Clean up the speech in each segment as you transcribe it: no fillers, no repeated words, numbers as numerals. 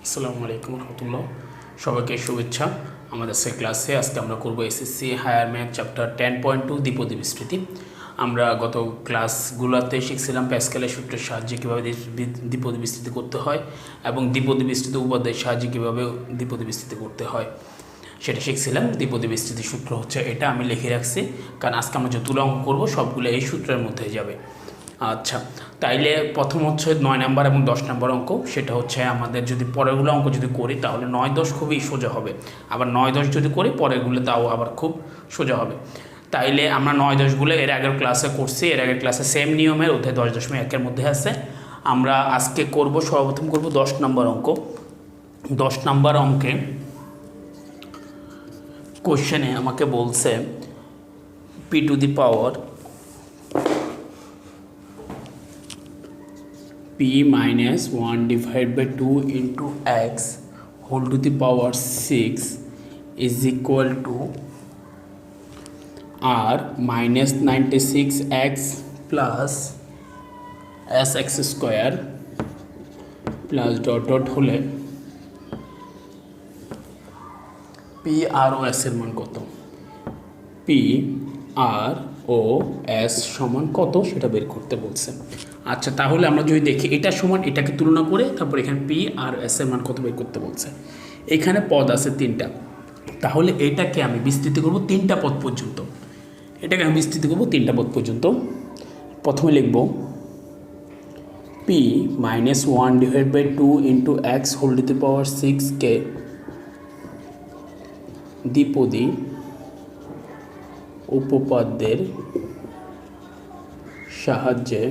আসসালামু আলাইকুম রহমতুল্লাহ। সবাইকে শুভেচ্ছা। আমাদের সে ক্লাসে আজকে আমরা করব এসএসসি হায়ার ম্যাথ চ্যাপ্টার 10.2 দ্বিপদী বিস্তৃতি। আমরা গত ক্লাসগুলোতে শিখছিলাম প্যাসকেলের সূত্রের সাহায্যে কীভাবে দ্বিপদী বিস্তৃতি করতে হয় এবং দ্বিপদী বিস্তৃতি উপাদ্যের সাহায্যে কীভাবে দ্বিপদী বিস্তৃতি করতে হয় সেটা শিখছিলাম। দ্বিপদী বিস্তৃতি সূত্র হচ্ছে এটা, আমি লিখে রাখছি কারণ আজকে আমরা যতগুলো অঙ্ক করবো সবগুলো এই সূত্রের মধ্যে যাবে। আচ্ছা, তাইলে প্রথম হচ্ছে 9 নাম্বার এবং 10 নাম্বার অঙ্ক। সেটা হচ্ছে আমাদের যদি পরেরগুলো অঙ্ক যদি করি তাহলে 9-10 খুবই সোজা হবে, আবার 9-10 যদি করি পরেরগুলো তাও আবার খুব সোজা হবে। তাইলে আমরা 9-10গুলো এর আগের ক্লাসে করছি, এর আগের ক্লাসে সেম নিয়মের অধ্যায় 10.1-এর মধ্যে আছে। আমরা আজকে করব, সর্বপ্রথম করব 10 নাম্বার অঙ্ক। 10 নাম্বার অঙ্কে কোশ্চেনে আমাকে বলছে P to the power p minus 1 divided by 2 into x whole to the power 6 is equal to r minus 96x plus sx square plus dot dot হলে p r o s এর মান কত? p r ও s সমান কত সেটা বের করতে বলছে। আচ্ছা, তাহলে আমরা যদি দেখি এটা সমান এটাকে তুলনা করে তারপর এখানে পি আর এস এর মান কত বের করতে বলছে। এখানে পদ আছে 3টা, তাহলে এটাকে আমি বিস্তৃতি করব 3টা পদ পর্যন্ত। এটাকে আমি বিস্তৃতি করব 3টা পদ পর্যন্ত। প্রথমে লিখব p minus 1 divide by 2 into x whole to the power 6কে দ্বিপদী উপপাদ্যের সাহায্যে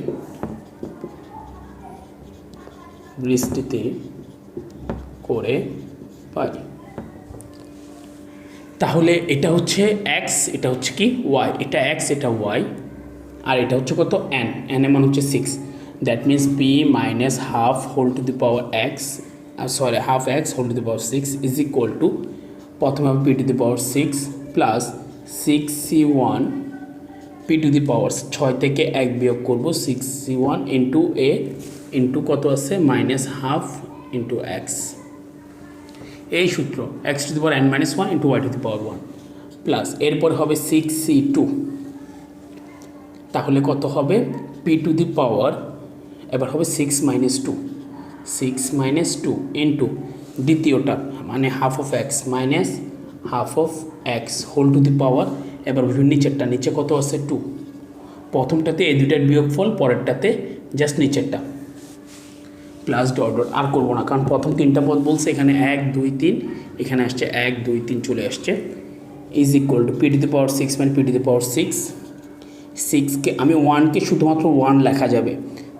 বিস্তৃতি করে পাই। তাহলে এটা হচ্ছে x, এটা হচ্ছে কি y, এটা x এটা y, আর এটা হচ্ছে কত n, n এর মান হচ্ছে 6। That means p minus half whole to the power x, half x whole to the power 6 is equal to প্রথমে হবে p to the power 6 plus 6c1 p to the power 6 থেকে 1 বিয়োগ করবো 6c1 into a into কত আছে minus half into x. এই সূত্র x to the power n minus 1 into y to the power 1 plus এরপর হবে 6c2। তাহলে কত হবে p টু দি পাওয়ার, এবার হবে 6 মাইনাস 2, 6 মাইনাস 2 ইন্টু দ্বিতীয়টা মানে half of x minus half of x whole to the power, এবার নিচেরটা, নিচে কত আছে 2, প্রথমটাতে এই দুইটার বিয়োগফল, পরেরটাতে জাস্ট নিচেরটা প্লাস ডট ডট। আর করবো না কারণ প্রথম 3টা পদ বলছে, এখানে 1 2 3, এখানে আসছে 1 2 3 চলে আসছে। Is equal to p to the power 6 মানে পি টু দি পাওয়ার 6কে আমি 1কে শুধুমাত্র 1 লেখা যাবে,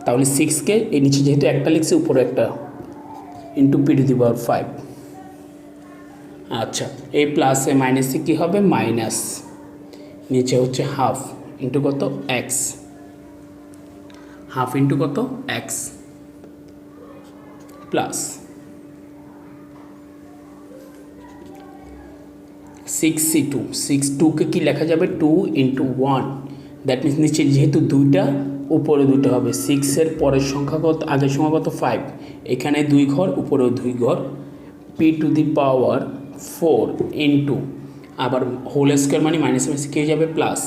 তাহলে 6কে এই নিচে যেহেতু একটা লিখছে উপরে একটা into P to the power 5। আচ্ছা, এই প্লাসে মাইনাসে কী হবে মাইনাস, নিচে হচ্ছে হাফ ইন্টু কত এক্স, হাফ ইন্টু কত এক্স প্লাস 6c2, 6-2কে কি লেখা যাবে 2 ইন্টু 1, দ্যাট মিনস নিচে যেহেতু 2টা উপরে 2টা হবে, 6-এর পরের সংখ্যা কত, আগের সংখ্যা কত 5, এখানে 2 ঘর উপরেও 2 ঘর, P to the power 4 into আবার হোল স্কোয়ার মানে মাইনাস মাইনাস কে যাবে প্লাস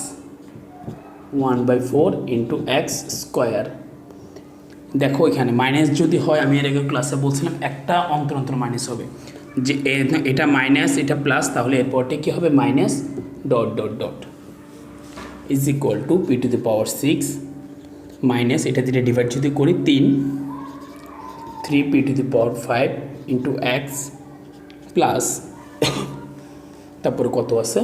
1/4 ইন্টু এক্স স্কোয়ার। দেখো এখানে মাইনাস যদি হয়, আমি এর আগে ক্লাসে বলছিলাম একটা অন্তর অন্তর মাইনাস হবে, যে এটা মাইনাস এটা প্লাস, তাহলে এরপরটা কী হবে minus dot dot dot is equal to p to the power 6 minus এটা দিয়ে ডিভাইড যদি করি 3 p to the power 5 into x plus তারপরে কত আছে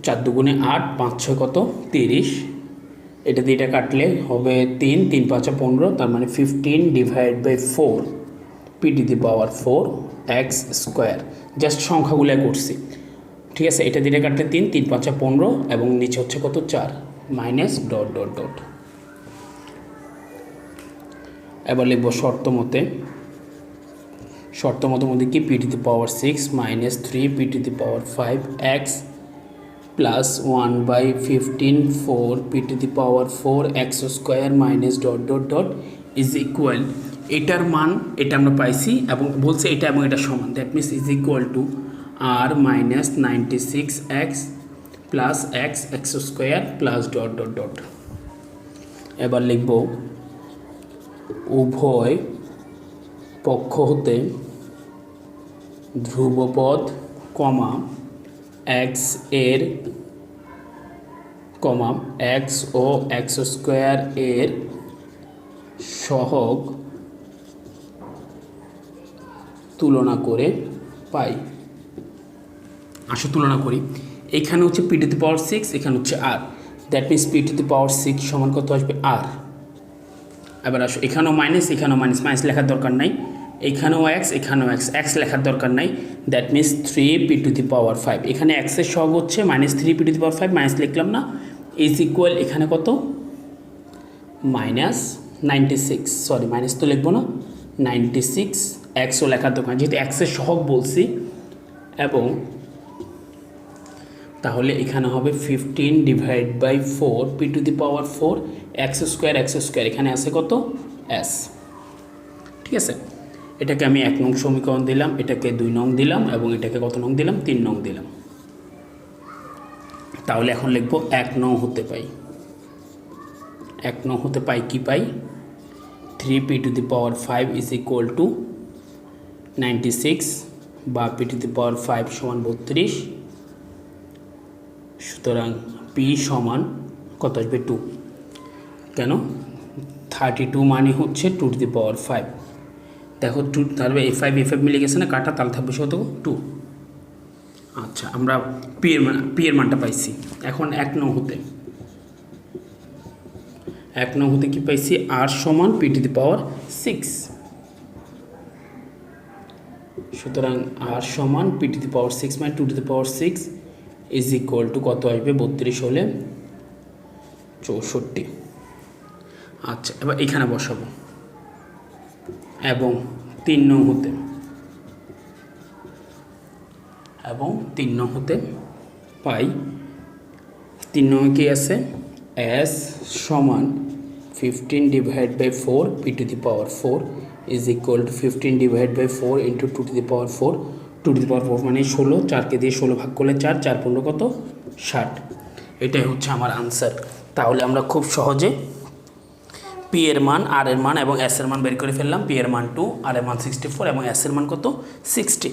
4 দুগুণে 8, 5 6 কত 30, এটা দিয়ে এটা কাটলে হবে 3 3 5 15, তার মানে 15 divide by 4 p to the power 4 x square. Just সংখ্যাগুলো করছি, ঠিক আছে। এটা দিয়ে কাটলে 3 3 5 15 এবং নিচে হচ্ছে কত 4 মাইনাস ডট ডট ডট। এবার লিখব শর্ত মতে কি P to the power 6 minus 3 p to the power 5 x plus 1/15 4 p to the power 4 x square minus dot dot dot is equal, এটার মান এটা আমরা পাইছি এবং বলছে এটা এবং এটা সমান, that means is equal to আর minus 96x plus x x square plus dot dot dot. এবার লিখব উভয় পক্ষ হতে ধ্রুবপদ কমা এক্স এর কমা এক্স ও এক্স স্কোয়ার এর সহগ তুলনা করে পাই। আসো তুলনা করি। এখানে হচ্ছে পি টু দি পাওয়ার 6, এখানে হচ্ছে আর, that means p to the power 6 সমান কত আসবে আর। এবার আসো এখানেও মাইনাস, এখানেও মাইনাস, মাইনাস লেখার দরকার নাই, এখানেও এক্স, এখানেও এক্স, এক্স লেখার দরকার নাই, that means 3 p to the power 5। এখানে এক্সের সহগ হচ্ছে -3 p to the power 5, minus লিখলাম না, ইজ ইকুয়াল এখানে কত -96, সরি মাইনাস তো লিখবো না, 96 এক্সও লেখার দরকার যেহেতু এক্সের সহগ বলছি। এবং তাহলে এখানে হবে 15 divide by 4 p to the power 4 x square, এখানে আছে কত এস। ঠিক আছে, এটাকে আমি 1 নং সমীকরণ দিলাম, এটাকে 2 নং দিলাম এবং এটাকে কত নং দিলাম 3 নং দিলাম। তাহলে এখন লিখবো 1 নং হতে পাই, 1 নং হতে পাই কি পাই 3 p to the power 5 is equal two 96 বা পি টু দি পাওয়ার 5 সমান 32। সুতরাং পি সমান কত আসবে 2, কেন 32 মানে হচ্ছে 2 টু দি পাওয়ার 5। দেখো 2 তাহলে A5 মিলে গেছে না কাটা, তাহলে থাকবে কত 2। আচ্ছা আমরা পি এর মানটা পাইছি। এখন 1 নং হতে কি পাইছি আর সমান পি টু দি পাওয়ার 6। সুতরাং আর সমান পি টু দি পাওয়ার 6 মানে 2 to the power 6 is equal two কত আসবে 32 হলে 64। আচ্ছা এবার এখানে বসাবো। এবং 3 নং হতে পাই 3 নং কি আছে এস সমান 15 divide by 4 p to the power 4 is equal to 15 divide by 4 into 2 to the power 4, 2 to the power 4 মানে 16, 4কে দিয়ে 16 ভাগ করলে 4, 4 15 কত 60। এটাই হচ্ছে আমার আনসার। তাহলে আমরা খুব সহজে পি এর মান, আর এর মান এবং এস এর মান বের করে ফেললাম। পি এর মান 2, আর এর মান 64 এবং এস এর মান কত 60।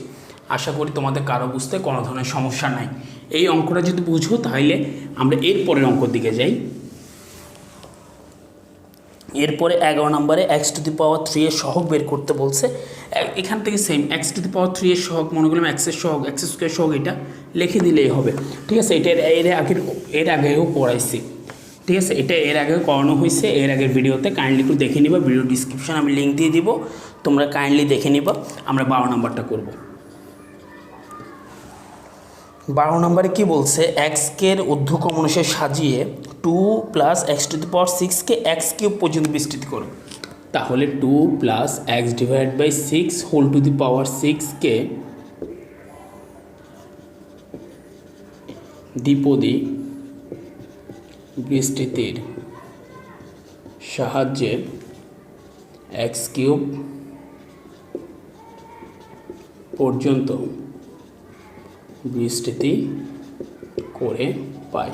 আশা করি তোমাদের কারো বুঝতে কোনো ধরনের সমস্যা নাই। এই অঙ্কটা যদি বুঝো তাহলে আমরা এর পরের অঙ্কর দিকে যাই। এরপরে 11 নম্বরে x টু দি পাওয়ার 3 এর সহগ বের করতে বলছে। এখান থেকে সেম x টু দি পাওয়ার 3 এর সহগ মনে করলাম x এর সহগ, x স্কোয়ার সহগ এটা লিখে দিলেই হবে। ঠিক আছে, এটা এর আগেও পড়াইছি। ঠিক আছে, এটা এর আগে করানো হয়েছে, এর আগের ভিডিওতে কাইন্ডলি একটু দেখে নিবা, ভিডিও ডিসক্রিপশন আমি লিঙ্ক দিয়ে দিব, তোমরা কাইন্ডলি দেখে নিবা। আমরা 12 নম্বরটা করব। 12 নম্বরে কি বলছে এক্সকে ঊর্ধ্বক্রম অনুসারে সাজিয়ে 2 plus x to the power 6কে এক্স কিউব পর্যন্ত বিস্তৃত করো। তাহলে 2 plus x divide by 6 whole to the power 6কে দ্বিপদী বিস্তৃতির সাহায্যে এক্স কিউব পর্যন্ত বিস্তৃতি করে পাই।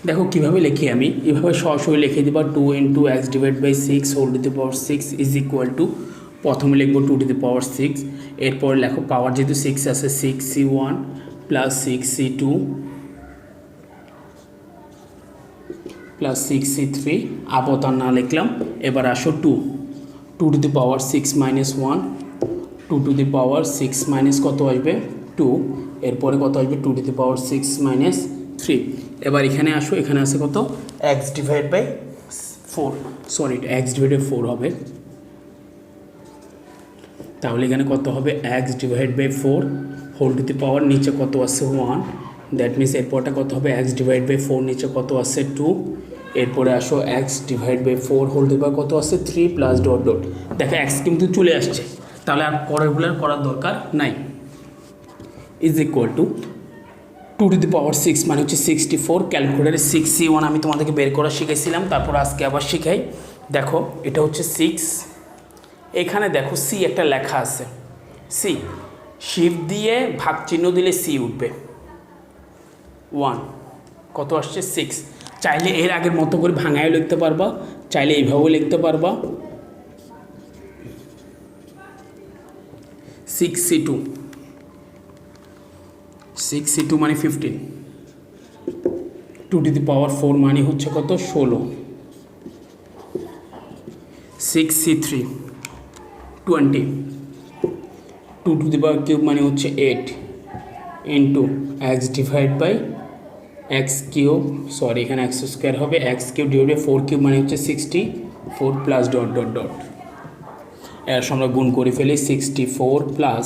দেখো কীভাবে লিখি আমি, এভাবে সরাসরি লিখে দিবা 2 into x divide by 6 whole to the power 6 is equal to, প্রথমে লিখবো 2 টু দি পাওয়ার 6, এরপর লেখো পাওয়ার যেহেতু 6 আছে 6c1 plus 6c2 plus 6c3, আবতার না লিখলাম। এবার আসো 2 to the power 6 minus 1, 2 to the power 6 minus কত আসবে 2, এরপরে কত আসবে 2 টু দি পাওয়ার 6 মাইনাস 3। এবার এখানে আসো, এখানে আছে কত এক্স ডিভাইড বাই 4, সরি এটা এক্স ডিভাইড বাই 4 হবে। তাহলে এখানে কত হবে x divide by 4 whole to the power নিচে কত আছে 1, দ্যাট মিনস এরপরটা কত হবে এক্স ডিভাইড বাই 4 নিচে কত আছে 2, এরপরে আসো x divide by 4 whole to the power কত আছে 3 প্লাস ডট ডট। দেখো এক্স কিন্তু চলে আসছে, তাহলে আর পরেরগুলো করার দরকার নাই। Is equal to 2 to the power 6 মানে হচ্ছে 64, ক্যালকুলেটারে 6c1 আমি তোমাদেরকে বের করা শিখেছিলাম, তারপর আজকে আবার শিখাই। দেখো এটা হচ্ছে 6, এখানে দেখো সি একটা লেখা আছে, সি শিফট দিয়ে ভাগ চিহ্ন দিলে সি উঠবে 1, কত আসছে 6। চাইলে এর আগের মতো করে ভাঙায়ও লিখতে পারবা, চাইলে এইভাবেও লিখতে পারবা 6c2, 6c2 মানে 15, 2 টু দি পাওয়ার 4 মানে হচ্ছে কত 16, 6c3 20, 2 to the power cube মানে হচ্ছে 8 into x divide by x cube, sorry এখানে এক্স স্কোয়ার হবে, x cube divide by 4 cube মানে হচ্ছে 64 প্লাস ডট ডট ডট, এর আমরা গুণ করে ফেলি 64 প্লাস,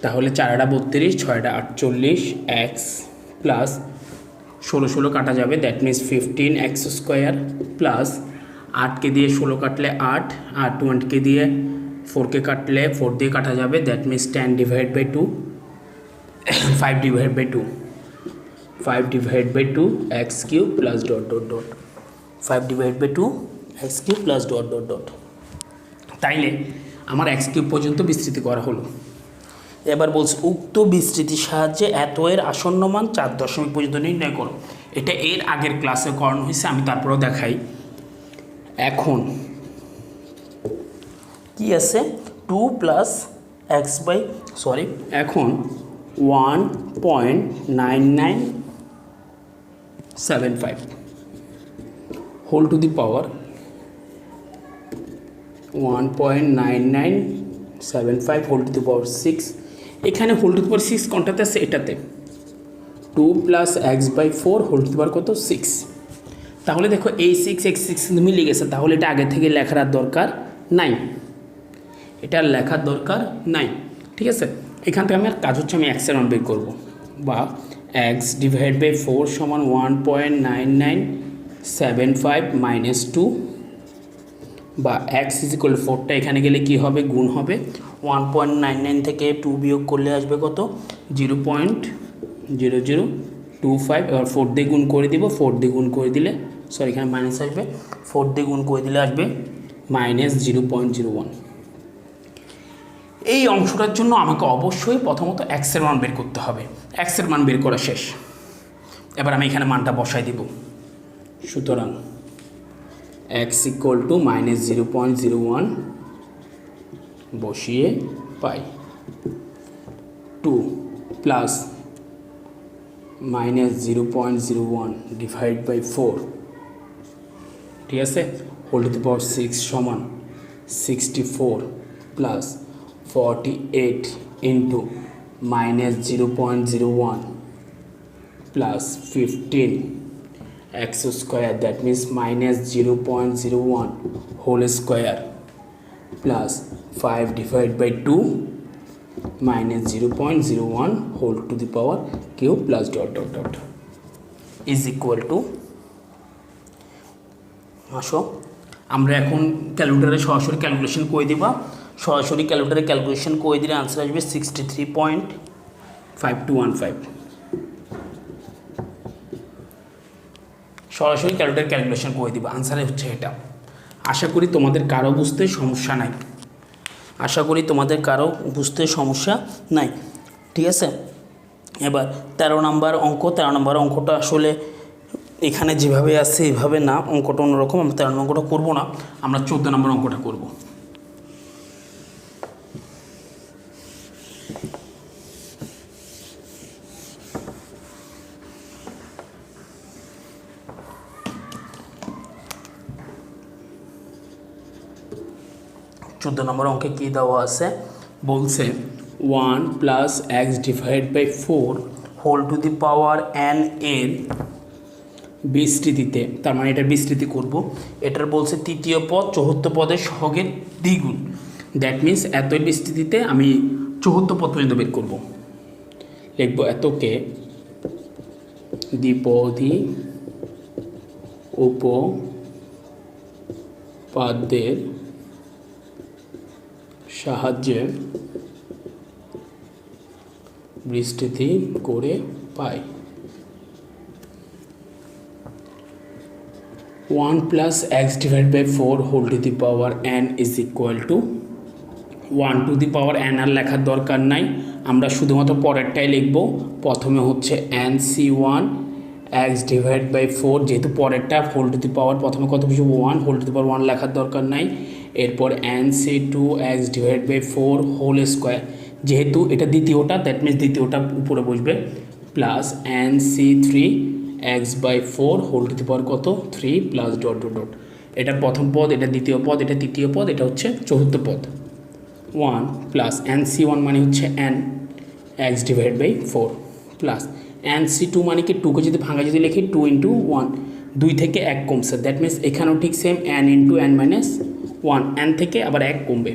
তাহলে 4টা 32, 6টা 48, এক্স প্লাস 16 কাটা যাবে, that means 15 x square plus 8কে দিয়ে 16 কাটলে 8, আর 20কে দিয়ে 4কে কাটলে 4 দিয়ে কাটা যাবে, that means 10 divide by 2, 5 divide by 2, 5 divide by 2 x cube plus dot dot dot, 5 divide by 2 x cube plus dot dot dot. তাইলে আমার এক্স কিউব পর্যন্ত বিস্তৃতি করা হলো। এবার বলছে উক্ত বিস্তৃতির সাহায্যে এত এর আসন্ন মান 4 দশমিক পর্যন্ত নির্ণয় করো। এটা এর আগের ক্লাসে করানো হয়েছে, আমি তারপরেও দেখাই। এখন কি আছে 2 প্লাস এক্স বাই এখন 1.9975 whole to the power 1.9975 whole to the power 6, এখানে হোল টু দি পাওয়ার 6 কোনটাতে আছে, এটাতে 2 plus x by 4 whole to the power কত 6। তাহলে দেখো এই 6 x 6 মিলে গেছে, তাহলে এটা আগে থেকে লেখার আর দরকার নাই, এটা লেখার দরকার নাই, ঠিক আছে। এখান থেকে আমার কাজ হচ্ছে আমি এক্সের মান বের করবো, বা এক্স ডিভাইড বাই 4 সমান 1.9975 মাইনাস 2, বা এক্স ইজ ইকুয়াল 4টা এখানে গেলে কি হবে, গুণ হবে, 1.99 থেকে 2 বিয়োগ করলে আসবে কত 0.0025, এবার 4 দিয়ে গুণ করে দিব, 4 দিয়ে গুণ করে দিলে সরি এখানে মাইনাস আসবে, 4 দিয়ে গুণ করে দিলে আসবে মাইনাস 0.01। এই অংশটার জন্য আমাকে অবশ্যই প্রথমত এক্সের মান বের করতে হবে। এক্সের মান বের করা শেষ, এবার আমি এখানে মানটা বসাই দিব। সুতরাং এক্স ইকুয়াল টু মাইনাস 0.01 বসিয়ে পাই 2 প্লাস মাইনাস 0.01 ডিভাইড বাই 4, ঠিক আছে, হোল টু দি পাওয়ার 6 সমান 64 plus 48 into minus 0.01 plus 15 x square, that means minus 0.01 whole square plus 5 divide by 2 minus 0.01 whole to the power cube plus dot dot dot is equal to, আসো আমরা এখন ক্যালকুলেটারে সরাসরি calculation করে দিবা, সরাসরি ক্যালকুলেটারে ক্যালকুলেশন করে দিলে আনসার আসবে 63.5215। সরাসরি ক্যালকুলেটার ক্যালকুলেশন করে দিবা, আনসারে হচ্ছে এটা। আশা করি তোমাদের কারো বুঝতে সমস্যা নাই, আশা করি তোমাদের কারো বুঝতে সমস্যা নাই, ঠিক আছে। এবার 13 নম্বর অঙ্ক, 13 নম্বর অঙ্কটা আসলে এখানে যেভাবে আছে এভাবে না, অঙ্কটা অন্যরকম, আমরা 13 নম্বর অঙ্কটা করবো না, আমরা 14 নম্বর অঙ্কটা করব। নম্বর অঙ্কে কী দেওয়া আছে, বলছে 1 plus x divide by 4 whole to the power n এর বিস্তৃতিতে, তার মানে এটার বিস্তৃতি করব, এটার বলছে তৃতীয় পদ চতুর্থ পদের সহগের দ্বিগুণ, দ্যাট মিন্স এতই বিস্তৃতিতে আমি চতুর্থ পদ পর্যন্ত বের করব। লিখব এতকে দ্বিপদী উপপাদ্যের সাহায্যে বিস্তৃতি করে পাই 1 plus x divide by 4 whole to the power n is equal to 1 to the power n আর লেখার দরকার নাই, আমরা শুধুমাত্র পরেরটাই লিখব। প্রথমে হচ্ছে nc1 এক্স ডিভাইড বাই 4, যেহেতু পরেরটা হোল টু দি পাওয়ার প্রথমে কত বসে 1, হোল টু দি পাওয়ার 1 লেখার দরকার নাই। এরপর nc2 x divide by 4 whole square, যেহেতু এটা দ্বিতীয়টা দ্যাট মিনস দ্বিতীয়টা উপরে বসবে, plus nc3 x by 4 whole to the power কত 3 প্লাস ডট ডট ডট, এটা প্রথম পদ, এটা দ্বিতীয় পদ, এটা তৃতীয় পদ, এটা হচ্ছে চতুর্থ পদ। 1 প্লাস nc1 মানে হচ্ছে n x divide by 4 plus nc2 মানে কি 2কে যদি ভাঙা যদি লিখি 2 ইন্টু 1, 2 থেকে 1 কমছে, দ্যাট মিনস এখানেও ঠিক same n into n minus 1, n থেকে আবার 1 কমবে।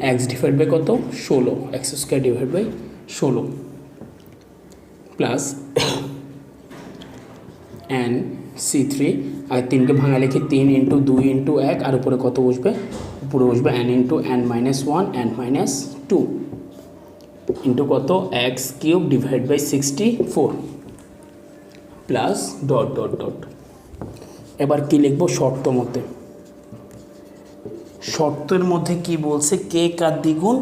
এক্স ডিভাইড বাই কত 16, x square divide by 16 plus nc3 আর 3কে ভাঙা লিখি 3 ইন্টু 2 ইন্টু 1, আর উপরে কত বসবে, উপরে বসবে n into n minus 1 n minus 2 into কত x cube divide by 64 plus dot dot dot. এবার কি লিখবো শর্ত মতে, শর্তের মধ্যে কি বলছে, কে কার দ্বিগুণ,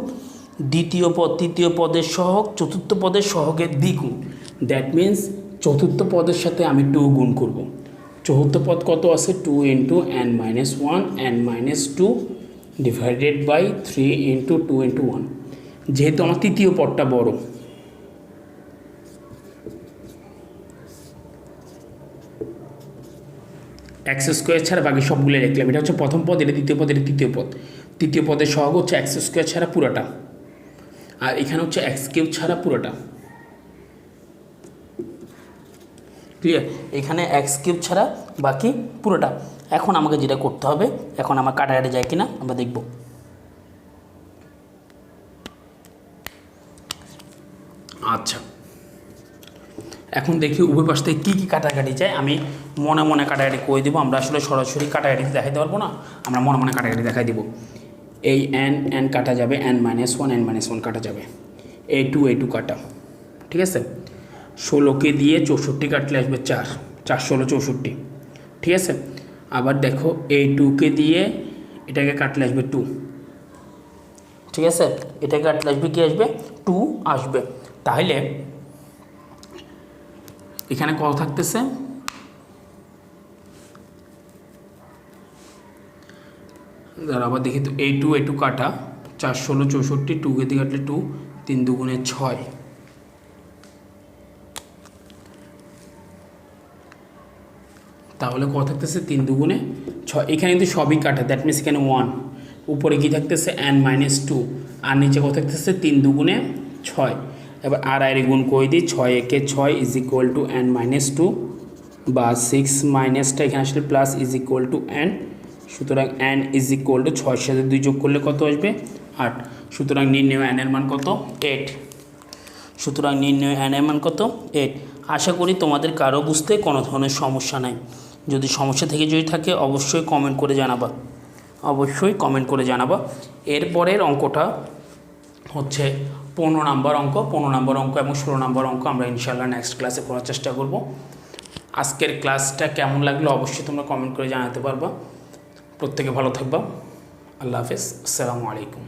দ্বিতীয় পদ তৃতীয় পদের সহগ চতুর্থ পদের সহগের দ্বিগুণ, দ্যাট মিন্স চতুর্থ পদের সাথে আমি 2 গুণ করব। চতুর্থ পদ কত আছে 2 into n minus 1 n minus 2 divided by 3 into 2 into 1, যেহেতু আমার তৃতীয় পদটা বড়, এক্স স্কোয়ার ছাড়া বাকি সবগুলো লিখলাম। এটা হচ্ছে প্রথম পদ, এটা দ্বিতীয় পদ, এটা তৃতীয় পদ। তৃতীয় পদের সহগ হচ্ছে এক্স স্কোয়ার ছাড়া পুরোটা, আর এখানে হচ্ছে এক্স কিউব ছাড়া পুরোটা। ক্লিয়ার? এখানে এক্স কিউব ছাড়া বাকি পুরোটা। এখন আমাকে যেটা করতে হবে, এখন আমার কাটাকাটি যায় কিনা আমরা দেখব। আচ্ছা, এখন দেখি উভয় পাশ থেকে কী কী কাটাকাটি যায়। আমি মনে মনে কাটাকাটি করে দেবো, আমরা আসলে সরাসরি কাটাকাটি দেখাইতে পারবো না, আমরা মনে মনে কাটাকাটি দেখাই দেবো। এই n কাটা যাবে, n মাইনাস 1 n মাইনাস 1 কাটা যাবে, a2 কাটা, ঠিক আছে। 16কে দিয়ে 64 কাটলে আসবে 4, 4 16 64, ঠিক আছে। আবার দেখো a2কে দিয়ে এটাকে কাটলে আসবে 2, ঠিক আছে। এটাকে কাটলে আসবে কি আসবে 2 আসবে। তাহলে এখানে কত থাকতেছে, আবার দেখি তো a2 কাটা 4 16 64, 2কে দিয়ে কাটলে 2, 3 দুগুণে 6, তাহলে কত থাকতেছে 3 দুগুণে 6। এখানে কিন্তু সবই কাটা, দ্যাট মিনস এখানে 1, উপরে কি থাকতেছে n মাইনাস 2, আর নিচে কত থাকতেছে 3 দুগুণে 6। এবার আর গুণ করে দিই, 6 একে 6 is equal two n minus 2, বা 6 মাইনাসটা এখানে আসলে plus is equal two n, সুতরাং n ইজ ইকুয়াল টু 6 সাথে 2 যোগ করলে কত আসবে 8, সুতরাং নির্ণয় n এর মান কত 8, সুতরাং নির্ণয় n এর মান কত 8। আশা করি তোমাদের কারো বুঝতে কোনো ধরনের সমস্যা নাই। যদি সমস্যা থেকে যদি থাকে অবশ্যই কমেন্ট করে জানাবা, অবশ্যই কমেন্ট করে জানাবা। এরপরের অঙ্কটা হচ্ছে 15 নম্বর অঙ্ক, 15 নম্বর অঙ্ক এবং 16 নম্বর অঙ্ক আমরা ইনশাআল্লাহ নেক্সট ক্লাসে করার চেষ্টা করব। আজকের ক্লাসটা কেমন লাগলো অবশ্যই তোমরা কমেন্ট করে জানাতে পারবা। প্রত্যেকে ভালো থাকবা। আল্লাহ হাফেজ, আসসালামু আলাইকুম।